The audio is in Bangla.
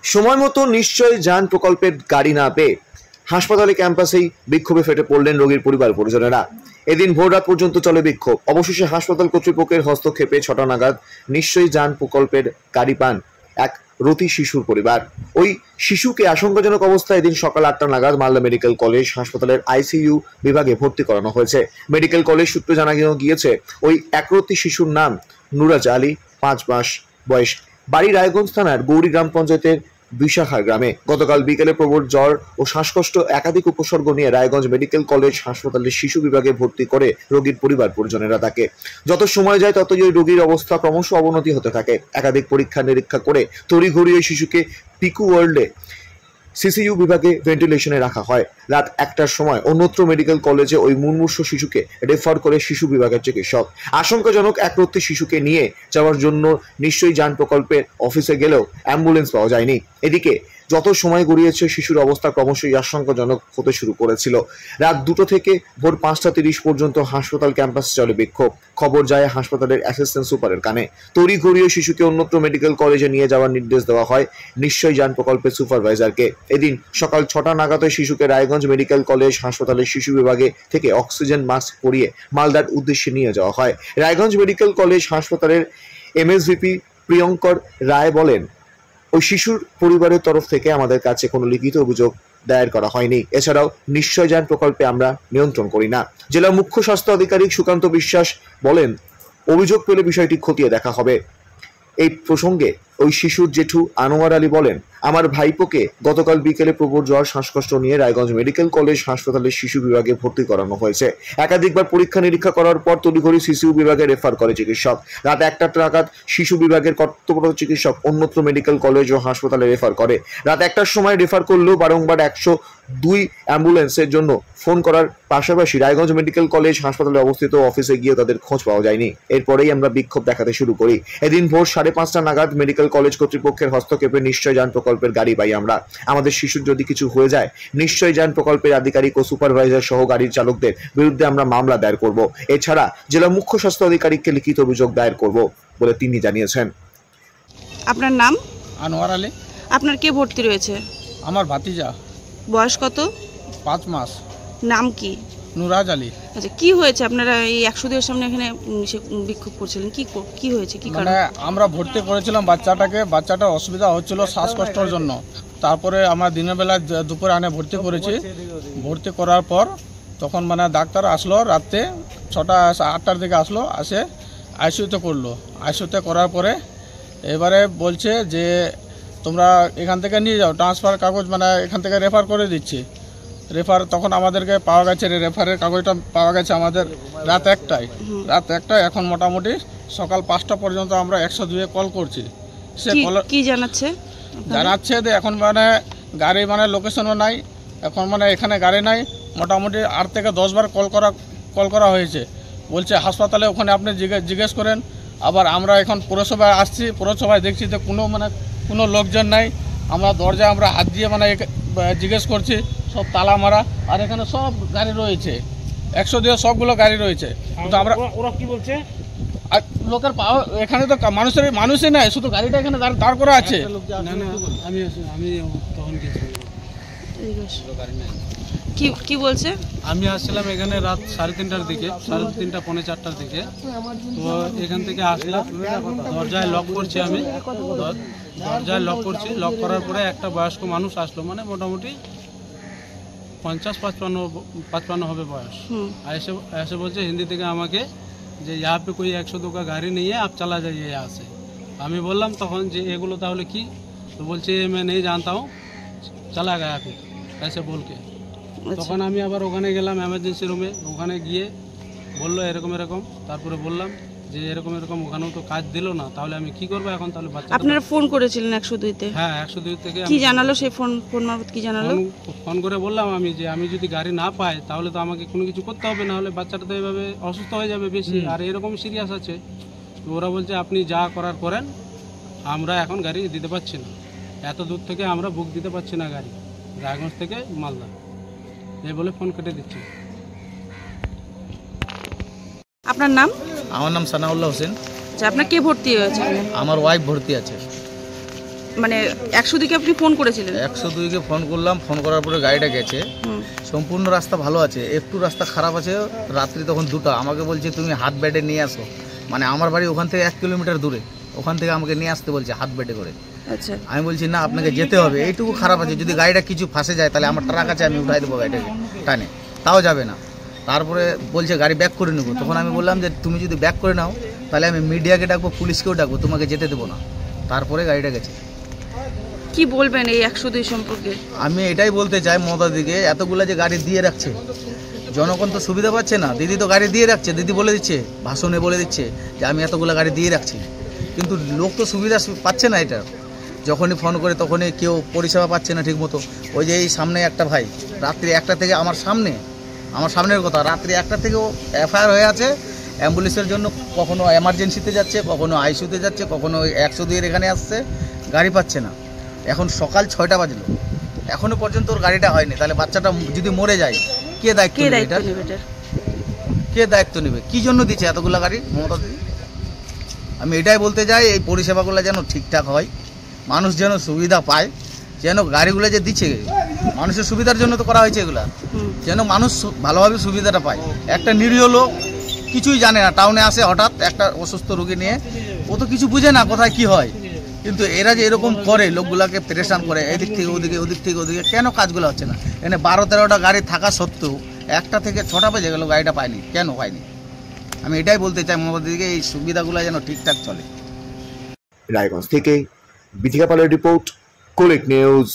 সময় মতো নিশ্চয় যান প্রকল্পের গাড়ি না পেয়ে হাসপাতালে ক্যাম্পাসেই বিক্ষোভে ফেটে পড়লেন রোগীর পরিবার পরিজনেরা। এদিন ভোর রাত পর্যন্ত চলে বিক্ষোভ। অবশেষে হাসপাতাল কর্তৃপক্ষের হস্তক্ষেপে 6টা নাগাদ নিশ্চয়ই যান প্রকল্পের গাড়ি পান এক রতি শিশুর পরিবার। ওই শিশুকে আশঙ্কাজনক অবস্থায় এদিন সকাল 8টা নাগাদ মালদা মেডিকেল কলেজ হাসপাতালের আইসিইউ বিভাগে ভর্তি করানো হয়েছে। মেডিকেল কলেজ সূত্রে জানা গিয়েছে ওই একরতি শিশুর নাম নুরাজ আলী, 5 মাস বয়স, বাড়ি রায়গঞ্জ থানার গৌরী গ্রাম পঞ্চায়েতের বিশাখার গ্রামে। গতকাল বিকেলে প্রবল জ্বর ও শ্বাসকষ্ট একাধিক উপসর্গ নিয়ে রায়গঞ্জ মেডিকেল কলেজ হাসপাতালের শিশু বিভাগে ভর্তি করে রোগীর পরিবার পরিজনেরা তাকে। যত সময় যায় ততই ওই রোগীর অবস্থা ক্রমশ অবনতি হতে থাকে। একাধিক পরীক্ষা নিরীক্ষা করে তড়িঘড়ি ওই শিশুকে পিকু ওয়ার্ল্ডে সিসিইউ বিভাগে ভেন্টিলেশনে রাখা হয়। রাত 1টার সময় অন্যত্র মেডিকেল কলেজে ওই মুমূর্ষু শিশুকে রেফার করে শিশু বিভাগের চিকিৎসক। আশঙ্কাজনক এক রতি শিশুকে নিয়ে যাওয়ার জন্য নিশ্চয়ই যান প্রকল্পের অফিসে গেলেও অ্যাম্বুলেন্স পাওয়া যায়নি। এদিকে যত সময় গড়িয়েছে শিশুর অবস্থা ক্রমশই আশঙ্কাজনক হতে শুরু করেছিল। রাত 2টো থেকে ভোর 5টা 30 পর্যন্ত হাসপাতাল ক্যাম্পাসে চলে বিক্ষোভ। খবর যায় হাসপাতালের অ্যাসিস্ট্যান্ট সুপারের কানে। তড়িঘড়িয়ে শিশুকে অন্যত্র মেডিকেল কলেজে নিয়ে যাওয়ার নির্দেশ দেওয়া হয় নিশ্চয়ই যান প্রকল্পের সুপারভাইজারকে। এদিন সকাল 6টা নাগাদ শিশুকে রায়গঞ্জ মেডিকেল কলেজ হাসপাতালের শিশু বিভাগে থেকে অক্সিজেন মাস্ক পরিয়ে মালদার উদ্দেশ্যে নিয়ে যাওয়া হয়। রায়গঞ্জ মেডিকেল কলেজ হাসপাতালের এমএসভিপি প্রিয়ঙ্কর রায় বলেন, ওই শিশুর পরিবারের তরফ থেকে আমাদের কাছে কোনো লিখিত অভিযোগ দায়ের করা হয়নি। এছাড়াও নিশ্চয় যান প্রকল্পে আমরা নিয়ন্ত্রণ করি না। জেলা মুখ্য স্বাস্থ্য আধিকারিক সুকান্ত বিশ্বাস বলেন, অভিযোগ পেলে বিষয়টি খতিয়ে দেখা হবে। এই প্রসঙ্গে ওই শিশুর জেঠু আনোয়ার আলী বলেন, আমার ভাইপোকে গতকাল বিকেলে প্রবল জ্বর শ্বাসকষ্ট নিয়ে রায়গঞ্জ মেডিকেল কলেজ হাসপাতালের শিশু বিভাগে ভর্তি করানো হয়েছে। একাধিকবার পরীক্ষা নিরীক্ষা করার পর তড়িঘড়ি সিসিইউ বিভাগে রেফার করে চিকিৎসক। রাত 1টা নাগাদ শিশু বিভাগের কর্তব্যরত চিকিৎসক অন্যত্র মেডিকেল কলেজ ও হাসপাতালে রেফার করে। রাত 1টার সময় রেফার করলেও বারংবার 102 অ্যাম্বুলেন্সের জন্য ফোন করার পাশাপাশি রায়গঞ্জ মেডিকেল কলেজ হাসপাতালে অবস্থিত অফিসে গিয়ে তাদের খোঁজ পাওয়া যায়নি। এরপরেই আমরা বিক্ষোভ দেখাতে শুরু করি। এদিন ভোর 5:30টা নাগাদ মেডিকেল কলেজ কর্তৃপক্ষের হস্তক্ষেপে নিশ্চয় যান প্রকল্পের গাড়ি পাই আমরা। আমাদের শিশুর যদি কিছু হয়ে যায় নিশ্চয় যান প্রকল্পের আধিকারিক ও সুপারভাইজার সহ গাড়ির চালকদের বিরুদ্ধে আমরা মামলা দায়ের করব। এছাড়া জেলা মুখ্য স্বাস্থ্য আধিকারিককে লিখিত অভিযোগ দায়ের করব বলে তিনি জানিয়েছেন। আপনার নাম? আনোয়ার আলী। আপনার কে ভর্তি রয়েছে? আমার ভাতিজা। বয়স কত? 5 মাস। নাম কি? নুরাজ আলী। আচ্ছা, কি হয়েছে আপনারা এই 102 এর সামনে এখানে বিক্ষোভ করছিলেন? কি হয়েছে, কি কারণে? আমরা ভর্তি করেছিলাম বাচ্চাটাকে। বাচ্চাটার অসুবিধা হচ্ছিল শ্বাসকষ্টের জন্য। তারপরে আমরা দিনের বেলা দুপুরে আনে ভর্তি করেছি। ভর্তি করার পর তখন ডাক্তার আসলো রাতে 8টার দিকে আসলো, আসে আইসিইউতে করলো। আইসিইউতে করার পরে এবারে বলছে যে তোমরা এখান থেকে নিয়ে যাও, ট্রান্সফার কাগজ এখান থেকে রেফার করে দিচ্ছি। রেফার তখন আমাদেরকে পাওয়া গেছে, রেফারের কাগজটা পাওয়া গেছে আমাদের রাত 1টায়। এখন মোটামুটি সকাল 5টা পর্যন্ত আমরা 102-এ কল করছি। সে কি জানাচ্ছে যে এখন গাড়ি লোকেশনও নাই, এখন এখানে গাড়ি নাই। মোটামুটি 8 থেকে 10 বার কল করা হয়েছে। বলছে হাসপাতালে ওখানে আপনি জিজ্ঞেস করেন। আবার আমরা এখন পুরসভায় আসছি, পুরসভায় দেখছি যে কোনো লোকজন নাই। আমরা দরজায় হাত দিয়ে জিজ্ঞেস করছি, সব তালা মারা। আর এখানে সব গাড়ি রয়েছে, 102 সবগুলো গাড়ি রয়েছে। কিন্তু ওরা কি বলছে, লোকের পাওয়া এখানে তো মানুষই নাই, শুধু গাড়িটা এখানে দাঁড় করা আছে। কি বলছে? আমি আসছিলাম এখানে রাত 3:30টার দিকে, 3:30 পৌনে 4টার দিকে। তো এখান থেকে আসলাম, দরজায় লক করছি। আমি দরজায় লক করছি। লক করার পরে একটা বয়স্ক মানুষ আসলো, মোটামুটি 50-55 হবে বয়স। ऐसे बोलছে हिंदी থেকে আমাকে যে यहाँ पे कोई 102 का गाड़ी नहीं है, आप चला जाइए यहाँ से। আমি বললাম তখন যে এগুলো তাহলে কি? তো বলছে मैं नहीं जानता हूँ, चला गया फिर ऐसे बोल के। তখন আমি আবার ওখানে গেলাম এমার্জেন্সি রুমে। ওখানে গিয়ে বললো এরকম। তারপরে বললাম যে এরকম ওখানেও তো কাজ দিল না, তাহলে আমি কি করবো এখন? তাহলে বাচ্চা আপনারা ফোন করেছিলেন 102-তে? হ্যাঁ, 102 থেকে। কি জানালো সেই ফোন মারফত? কি জানালো? ফোন করে বললাম আমি যে আমি যদি গাড়ি না পাই তাহলে তো আমাকে কোনো কিছু করতে হবে, না হলে বাচ্চাটা তো এভাবে অসুস্থ হয়ে যাবে বেশি, আর এরকম সিরিয়াস আছে। তো ওরা বলছে আপনি যা করার করেন, আমরা এখন গাড়ি দিতে পারছি না, এত দূর থেকে আমরা বুক দিতে পারছি না গাড়ি, রায়গঞ্জ থেকে মালদা, এই বলে ফোন কেটে দিচ্ছি। আপনার নাম? আমার নাম সানাউল্লাহ হোসেন। আচ্ছা, আপনার কে ভর্তি হয়েছে? আমার ওয়াইফ ভর্তি আছে। মানে 102-কে আপনি ফোন করেছিলেন? 102-কে ফোন করলাম, ফোন করার পরে গাড়িটা গেছে। সম্পূর্ণ রাস্তা ভালো আছে, একটু রাস্তা খারাপ আছে। রাত্রি তখন 2টা, আমাকে বলছে তুমি হাত বেডে নিয়ে আসো, মানে আমার বাড়ি ওখান থেকে 1 কিলোমিটার দূরে, ওখান থেকে আমাকে নিয়ে আসতে বলছে হাত বেডে করে। আচ্ছা, আমি বলছি না, আপনাকে যেতে হবে, এইটুকু খারাপ আছে, যদি গাড়িটা কিছু ফাঁসে যায় তাহলে আমার ট্রাক আছে, আমি উঠাই দেবো গাড়িটাকে টানে, তাও যাবে না। তারপরে বলছে গাড়ি ব্যাক করে নেবো। তখন আমি বললাম যে তুমি যদি ব্যাক করে নাও তাহলে আমি মিডিয়াকে ডাকবো, পুলিশকেও ডাকবো, তোমাকে যেতে দেবো না। তারপরে গাড়িটা গেছে। কি বলবেন এই 102 সম্পর্কে? আমি এটাই বলতে চাই মমতা দিকে, এতগুলো যে গাড়ি দিয়ে রাখছে, জনগণ তো সুবিধা পাচ্ছে না। দিদি তো গাড়ি দিয়ে রাখছে, দিদি বলে দিচ্ছে, ভাষণে বলে দিচ্ছে যে আমি এতগুলো গাড়ি দিয়ে রাখছি, কিন্তু লোক তো সুবিধা পাচ্ছে না। এটা যখনই ফোন করে তখনই কেউ পরিষেবা পাচ্ছে না ঠিক মতো। ওই যে এই সামনে একটা ভাই রাত্রি 1টা থেকে, আমার সামনের কথা, রাত্রি 1টা থেকেও এফআইআর হয়ে আছে অ্যাম্বুলেন্সের জন্য, কখনো এমার্জেন্সিতে যাচ্ছে, কখনো আইসিইউতে যাচ্ছে, কখনো 102-এর এখানে আসছে, গাড়ি পাচ্ছে না। এখন সকাল 6টা বাজলো, এখনো পর্যন্ত ওর গাড়িটা হয়নি। তাহলে বাচ্চাটা যদি মরে যায় কে দায়িত্ব নেবে? কে দায়িত্ব নেবে? কি জন্য দিচ্ছে এতগুলো গাড়ি মমতা দিদি? আমি এটাই বলতে চাই, এই পরিষেবাগুলো যেন ঠিকঠাক হয়, মানুষ যেন সুবিধা পায়, যেন গাড়িগুলো যে দিচ্ছে মানুষের সুবিধার জন্য তো করা হয়েছে এগুলা, যেন মানুষ ভালোভাবে সুবিধাটা পায়। একটা নিরীহ লোক কিছুই জানে না, টাউনে আসে হঠাৎ একটা অসুস্থ রোগী নিয়ে, ও তো কিছু বুঝে না কোথায় কি হয়, কিন্তু এরা যে এরকম করে লোকগুলাকে পেরেশান করে, এদিক থেকে ওদিকে, ওদিক থেকে ওদিকে, কেন কাজগুলো হচ্ছে না? এখানে 12-13টা গাড়ি থাকা সত্ত্বেও 1টা থেকে 6টা বেজে গেল, গাড়িটা পায়নি, কেন পায়নি? আমি এটাই বলতে চাই মমতা দিদিকে, এই সুবিধাগুলো যেন ঠিকঠাক চলে। রায়গঞ্জ থেকে বিথিকা পালের রিপোর্ট, কোলিক নিউজ।